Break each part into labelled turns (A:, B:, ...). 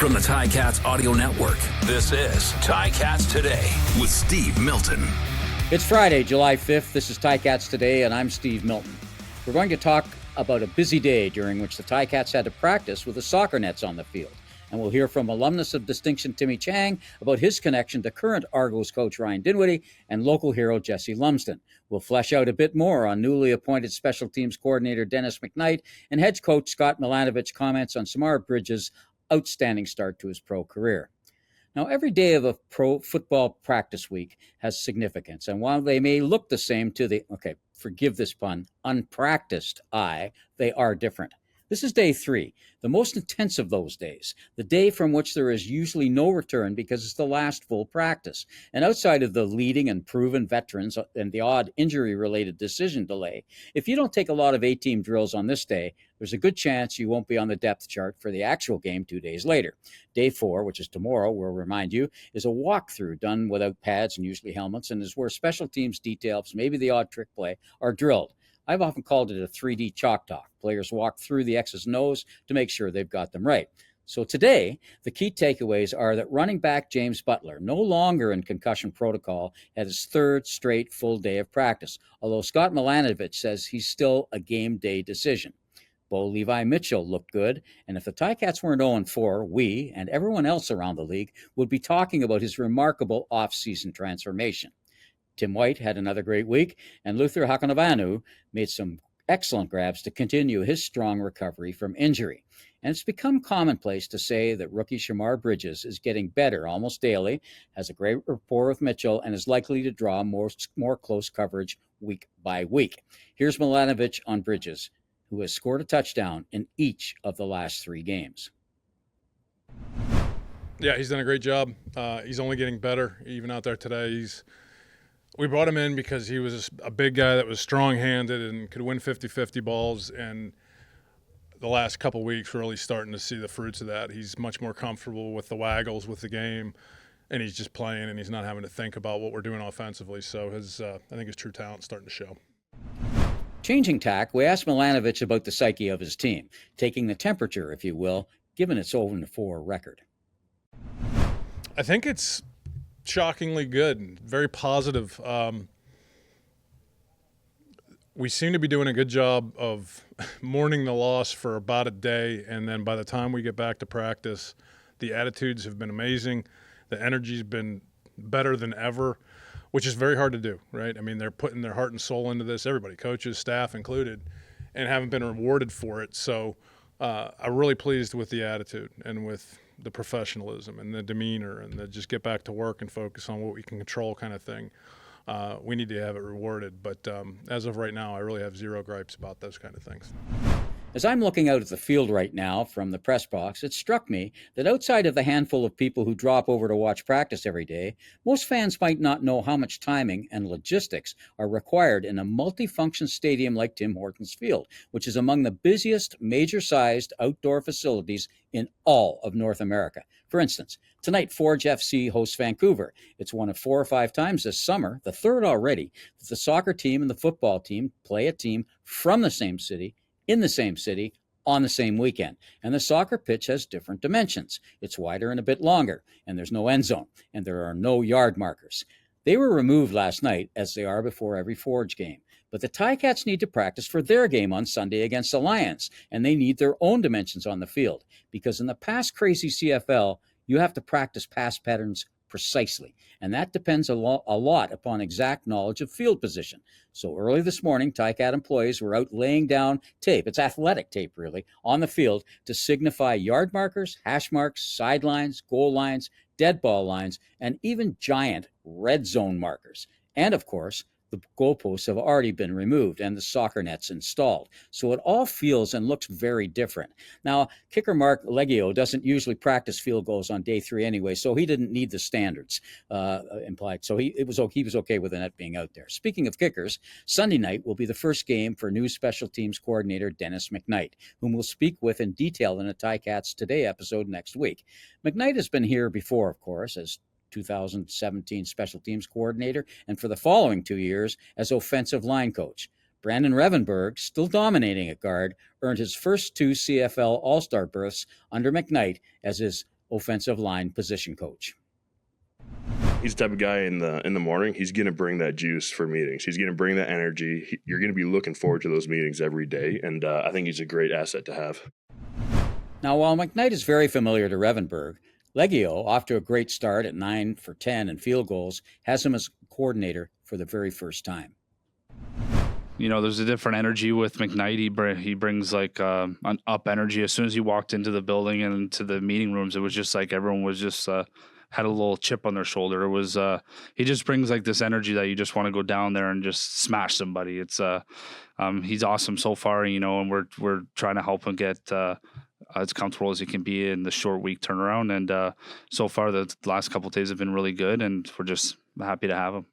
A: From the Ticats Audio Network, this is Ticats Today with Steve Milton.
B: It's Friday, July 5th. This is Ticats Today, and I'm Steve Milton. We're going to talk about a busy day during which the Ticats had to practice with the soccer nets on the field. And we'll hear from alumnus of distinction Timmy Chang about his connection to current Argos coach Ryan Dinwiddie and local hero Jesse Lumsden. We'll flesh out a bit more on newly appointed special teams coordinator Dennis McKnight and head coach Scott Milanovich comments on Shemar Bridges' outstanding start to his pro career. Now, every day of a pro football practice week has significance, and while they may look the same to the, forgive this pun, unpracticed eye, they are different. This is day 3, the most intense of those days, the day from which there is usually no return because it's the last full practice. And outside of the leading and proven veterans and the odd injury-related decision delay, if you don't take a lot of A-team drills on this day, there's a good chance you won't be on the depth chart for the actual game 2 days later. Day 4, which is tomorrow, we'll remind you, is a walkthrough done without pads and usually helmets, and is where special teams details, maybe the odd trick play, are drilled. I've often called it a 3D chalk talk. Players walk through the X's and O's to make sure they've got them right. So today, the key takeaways are that running back James Butler, no longer in concussion protocol, had his third straight full day of practice, although Scott Milanovich says he's still a game day decision. Bo Levi Mitchell looked good, and if the Ticats weren't 0-4, we, and everyone else around the league, would be talking about his remarkable off-season transformation. Tim White had another great week, and Luther Hakanavanu made some excellent grabs to continue his strong recovery from injury. And it's become commonplace to say that rookie Shemar Bridges is getting better almost daily, has a great rapport with Mitchell, and is likely to draw more close coverage week by week. Here's Milanovich on Bridges, who has scored a touchdown in each of the last 3 games.
C: Yeah, he's done a great job. He's only getting better, even out there today. We brought him in because he was a big guy that was strong-handed and could win 50-50 balls, and the last couple weeks we're really starting to see the fruits of that. He's much more comfortable with the waggles, with the game, and he's just playing, and he's not having to think about what we're doing offensively. So I think his true talent's starting to show.
B: Changing tack, we asked Milanovich about the psyche of his team, taking the temperature, if you will, given its 0-4 record.
C: I think it's shockingly good, very positive. We seem to be doing a good job of mourning the loss for about a day, and then by the time we get back to practice, the attitudes have been amazing. The energy's been better than ever, which is very hard to do, right? I mean, they're putting their heart and soul into this, everybody, coaches, staff included, and haven't been rewarded for it. So I'm really pleased with the attitude and with the professionalism and the demeanor and the just get back to work and focus on what we can control kind of thing. We need to have it rewarded. But as of right now, I really have zero gripes about those kind of things.
B: As I'm looking out at the field right now from the press box, it struck me that outside of the handful of people who drop over to watch practice every day, most fans might not know how much timing and logistics are required in a multifunction stadium like Tim Hortons Field, which is among the busiest major-sized outdoor facilities in all of North America. For instance, tonight Forge FC hosts Vancouver. It's one of 4 or 5 times this summer, the third already, that the soccer team and the football team play a team from the same city, in the same city, on the same weekend. And the soccer pitch has different dimensions. It's wider and a bit longer, and there's no end zone, and there are no yard markers. They were removed last night, as they are before every Forge game. But the Ticats need to practice for their game on Sunday against the Lions, and they need their own dimensions on the field, because in the past crazy CFL, you have to practice pass patterns precisely, and that depends a lot upon exact knowledge of field position. So early this morning, Ticat employees were out laying down tape, it's athletic tape really, on the field to signify yard markers, hash marks, sidelines, goal lines, dead ball lines, and even giant red zone markers. And of course, the goalposts have already been removed and the soccer nets installed. So it all feels and looks very different. Now, kicker Mark Leggio doesn't usually practice field goals on day 3 anyway, so he didn't need the standards implied. So he was okay with the net being out there. Speaking of kickers, Sunday night will be the first game for new special teams coordinator Dennis McKnight, whom we'll speak with in detail in a Ticats Today episode next week. McKnight has been here before, of course, as 2017 special teams coordinator, and for the following 2 years as offensive line coach. Brandon Revenberg, still dominating at guard, earned his first 2 CFL All-Star berths under McKnight as his offensive line position coach.
D: He's the type of guy in the morning, he's going to bring that juice for meetings. He's going to bring that energy. You're going to be looking forward to those meetings every day, and I think he's a great asset to have.
B: Now, while McKnight is very familiar to Revenberg, Leggio, off to a great start at 9 for 10 and field goals, has him as coordinator for the very first time.
E: You know, there's a different energy with McKnight. He brings like an up energy. As soon as he walked into the building and into the meeting rooms, it was just like everyone was just had a little chip on their shoulder. It was he just brings like this energy that you just want to go down there and just smash somebody. It's he's awesome so far, you know, and we're trying to help him get as comfortable as he can be in the short week turnaround. And so far the last couple of days have been really good, and we're just happy to have him.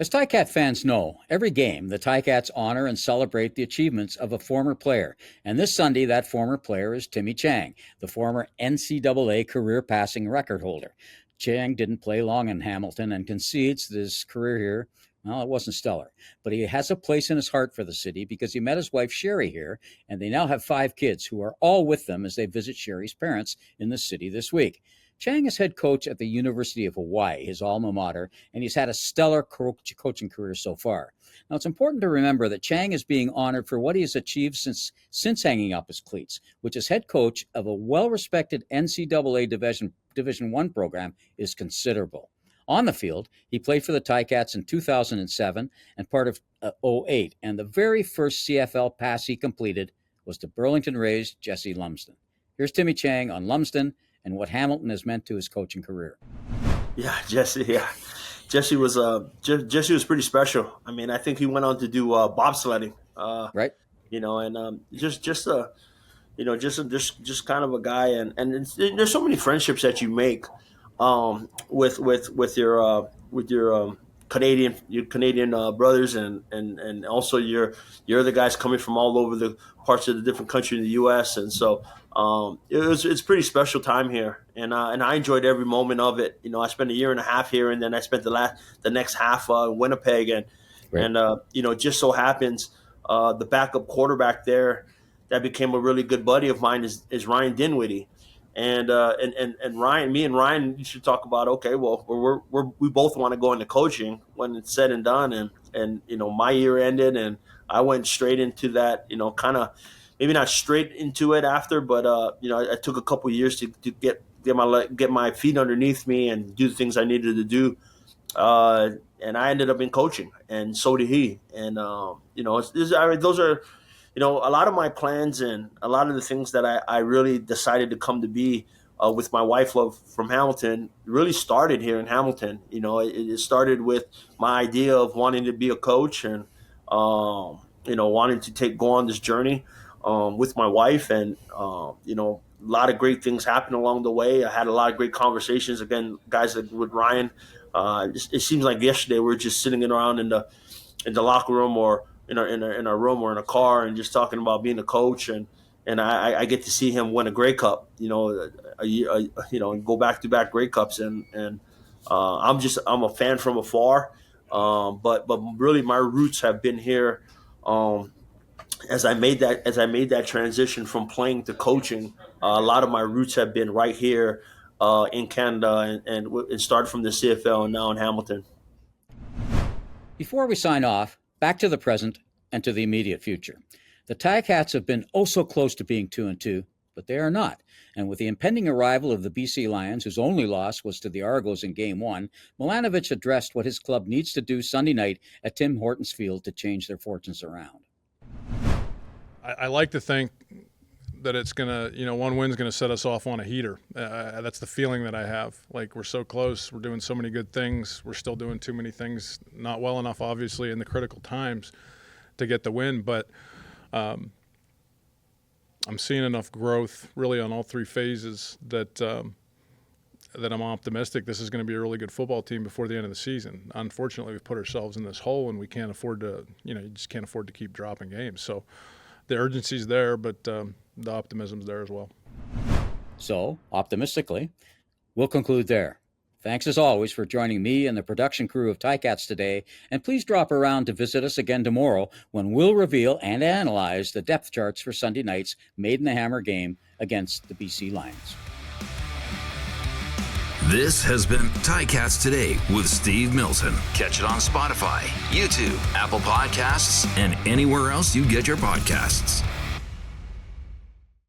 B: As Ticat fans know, every game the Ticats honor and celebrate the achievements of a former player. And this Sunday, that former player is Timmy Chang, the former NCAA career passing record holder. Chang didn't play long in Hamilton and concedes that his career here, well, it wasn't stellar. But he has a place in his heart for the city because he met his wife Sherry here, and they now have 5 kids who are all with them as they visit Sherry's parents in the city this week. Chang is head coach at the University of Hawaii, his alma mater, and he's had a stellar coaching career so far. Now, it's important to remember that Chang is being honored for what he has achieved since hanging up his cleats, which as head coach of a well-respected NCAA Division I program is considerable. On the field, he played for the Ticats in 2007 and part of 2008, and the very first CFL pass he completed was to Burlington-raised Jesse Lumsden. Here's Timmy Chang on Lumsden and what Hamilton has meant to his coaching career.
F: Yeah, Jesse was Jesse was pretty special. I mean, I think he went on to do bobsledding.
B: Right.
F: You know, and just kind of a guy, and there's so many friendships that you make with your Canadian brothers, and also your other guys coming from all over the parts of the different country in the U.S. And so it's a pretty special time here, and I enjoyed every moment of it. You know, I spent a year and a half here, and then I spent the next half in Winnipeg, and
B: Right.
F: and it just so happens the backup quarterback there that became a really good buddy of mine is Ryan Dinwiddie. And Ryan, me and Ryan used to talk about, okay, well, we both want to go into coaching when it's said and done. And you know, my year ended and I went straight into that, you know, kind of maybe not straight into it after, but you know, I took a couple of years to get my feet underneath me and do the things I needed to do. And I ended up in coaching, and so did he. And you know, those are, you know, a lot of my plans and a lot of the things that I really decided to come to be with my wife, Love, from Hamilton, really started here in Hamilton. You know, it started with my idea of wanting to be a coach and, you know, wanting to go on this journey with my wife. And, you know, a lot of great things happened along the way. I had a lot of great conversations, again, guys like with Ryan. It seems like yesterday we were just sitting around in the locker room or in our room or in a car and just talking about being a coach, and I get to see him win a Grey Cup, you know, and go back-to-back Grey Cups, and I'm a fan from afar, but really my roots have been here. As I made that transition from playing to coaching, a lot of my roots have been right here in Canada, and it started from the CFL and now in Hamilton.
B: Before we sign off, back to the present and to the immediate future. The Ticats have been oh so close to being 2-2, but they are not. And with the impending arrival of the BC Lions, whose only loss was to the Argos in Game 1, Milanovich addressed what his club needs to do Sunday night at Tim Hortons Field to change their fortunes around.
C: I like to think that it's going to, you know, one win's going to set us off on a heater. That's the feeling that I have. Like, we're so close. We're doing so many good things. We're still doing too many things, not well enough, obviously, in the critical times to get the win. But I'm seeing enough growth really on all 3 phases that I'm optimistic this is going to be a really good football team before the end of the season. Unfortunately, we've put ourselves in this hole, and we can't afford to, you know, you just can't afford to keep dropping games. So the urgency's there, but the optimism's there as well.
B: So, optimistically, we'll conclude there. Thanks as always for joining me and the production crew of Ticats Today, and please drop around to visit us again tomorrow when we'll reveal and analyze the depth charts for Sunday night's Made in the Hammer game against the BC Lions.
A: This has been Ticats Today with Steve Milton. Catch it on Spotify, YouTube, Apple Podcasts, and anywhere else you get your podcasts.